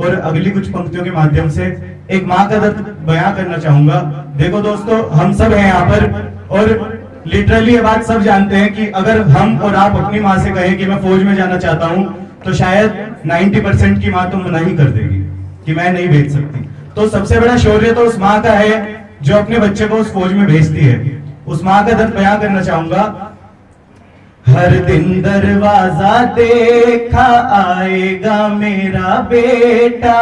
और अगली कुछ पंक्तियों के माध्यम से एक माँ का दर्द बयां करना चाहूंगा। देखो दोस्तों, हम सब हैं यहाँ पर और लिटरली ये बात सब जानते हैं कि अगर हम और आप अपनी माँ से कहें कि मैं फौज में जाना चाहता हूँ तो शायद 90% की माँ तो मना ही कर देगी कि मैं नहीं भेज सकती। तो सबसे बड़ा शौर्य तो उस माँ का है जो अपने बच्चे को उस फौज में भेजती है। उस माँ का दर्द बयां करना चाहूंगा। हर दिन दरवाजा देखा आएगा मेरा बेटा,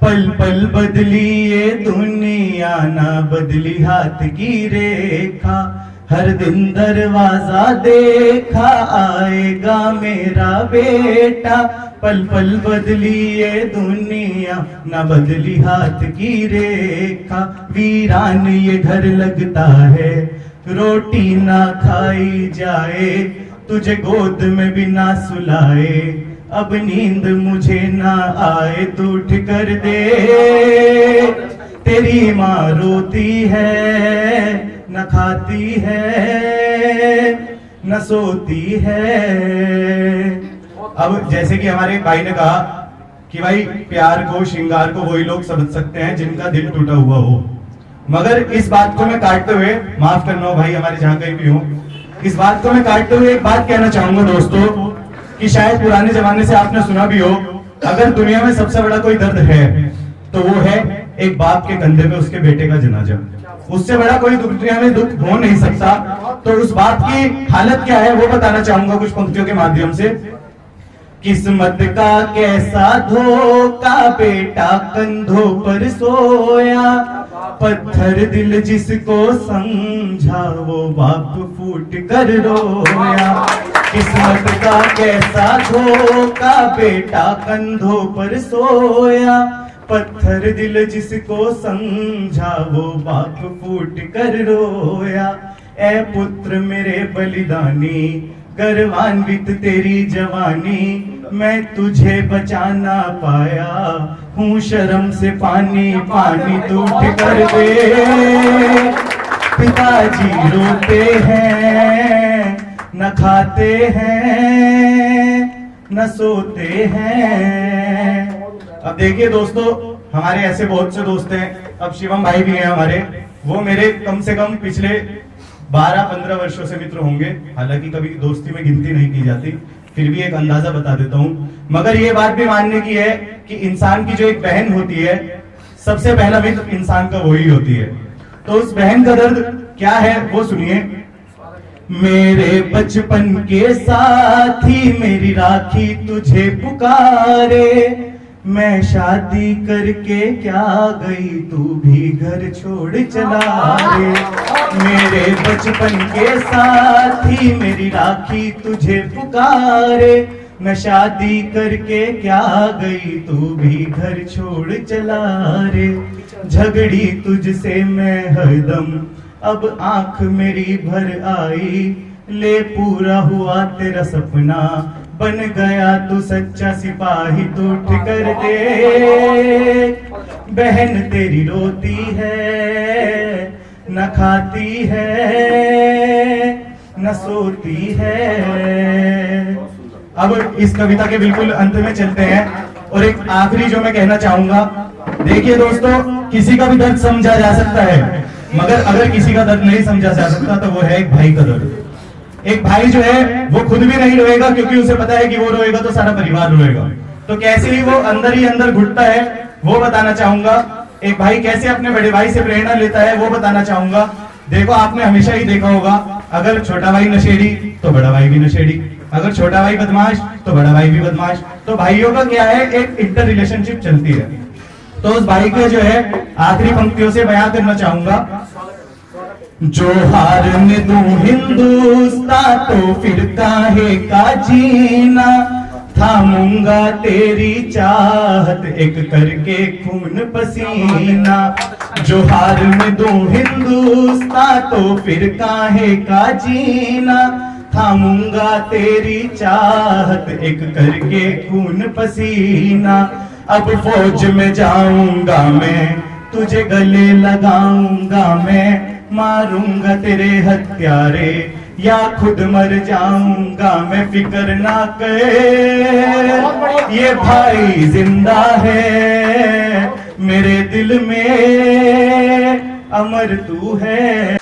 पल पल बदली ये दुनिया ना बदली हाथ की रेखा। हर दिन दरवाजा देखा आएगा मेरा बेटा, पल पल बदली ये दुनिया ना बदली हाथ की रेखा। वीरान ये घर लगता है रोटी ना खाई जाए, तुझे गोद में भी ना सुलाए, अब नींद मुझे ना आए तू उठ कर दे। तेरी माँ रोती है न खाती है न सोती है। अब जैसे कि हमारे भाई ने कहा कि भाई प्यार को श्रृंगार को वही लोग समझ सकते हैं जिनका दिल टूटा हुआ हो, मगर इस बात को मैं काटते हुए, माफ करना हो भाई हमारे जहां कहीं भी हो, इस बात को मैं काटते हुए एक बात कहना चाहूंगा दोस्तों कि शायद पुराने जमाने से आपने सुना भी हो, अगर दुनिया में सबसे बड़ा कोई दर्द है तो वो है एक बाप के कंधे पे उसके बेटे का जनाजा। उससे बड़ा कोई दुनिया में दुख हो नहीं सकता। तो उस बात की हालत क्या है वो बताना चाहूंगा कुछ पंक्तियों के माध्यम से। किस्मत का कैसा धोखा बेटा कंधों पर सोया, पत्थर दिल जिसको समझा वो बाप फूट कर रोया। किस्मत का कैसा धोखा बेटा कंधों पर सोया, पत्थर दिल जिसको समझा वो बाप फूट कर रोया। ए पुत्र मेरे बलिदानी गर्वान्वित तेरी जवानी, मैं तुझे बचा ना पाया हूँ शर्म से पानी पानी तू उठ कर दे। पिताजी रोते हैं न खाते हैं न सोते हैं। अब देखिए दोस्तों, हमारे ऐसे बहुत से दोस्त हैं, अब शिवम भाई भी हैं हमारे, वो मेरे कम से कम पिछले 12-15 वर्षों से मित्र होंगे। हालांकि कभी दोस्ती में गिनती नहीं की जाती, फिर भी एक अंदाजा बता देता हूं। मगर ये बात भी मानने की है कि इंसान की जो एक बहन होती है, सबसे पहला मित्र इंसान का वही होती है। तो उस बहन का दर्द क्या है वो सुनिए। मेरे बचपन के साथी मेरी राखी तुझे पुकारे, मैं शादी करके क्या गई तू भी घर छोड़ चला रे। मेरे बचपन के साथी मेरी राखी तुझे पुकारे, मैं शादी करके क्या गई तू भी घर छोड़ चला रे। झगड़ी तुझसे मैं हरदम अब आंख मेरी भर आई, ले पूरा हुआ तेरा सपना बन गया तू सच्चा सिपाही तू उठ कर दे। बहन तेरी रोती है न खाती है न सोती है। अब इस कविता के बिल्कुल अंत में चलते हैं और एक आखिरी जो मैं कहना चाहूंगा। देखिए दोस्तों, किसी का भी दर्द समझा जा सकता है, मगर अगर किसी का दर्द नहीं समझा जा सकता तो वो है एक भाई का दर्द। एक भाई जो है वो खुद भी नहीं रोएगा क्योंकि उसे पता है कि वो रोएगा तो सारा परिवार रोएगा। तो कैसे ही वो अंदर ही अंदर घुटता है वो बताना चाहूंगा। एक भाई कैसे अपने बड़े भाई से प्रेरणा लेता है वो बताना चाहूंगा। देखो, आपने हमेशा ही देखा होगा, अगर छोटा भाई नशेड़ी तो बड़ा भाई भी नशेड़ी, अगर छोटा भाई बदमाश तो बड़ा भाई भी बदमाश। तो भाइयों का क्या है, एक इंटर रिलेशनशिप चलती है। तो उस भाई के जो है आखिरी पंक्तियों से बयां करना चाहूंगा। जो हार में तू हिंदुस्तान तो फिर काहे का जीना, थामूंगा तेरी चाहत एक करके खून पसीना। जो हार में तू हिंदुस्तान तो फिर काहे का जीना, थामूंगा तेरी चाहत एक करके खून पसीना। अब फौज में जाऊंगा मैं, तुझे गले लगाऊंगा मैं, मारूंगा तेरे हत्यारे या खुद मर जाऊंगा मैं, फिक्र ना कर ये भाई जिंदा है। मेरे दिल में अमर तू है।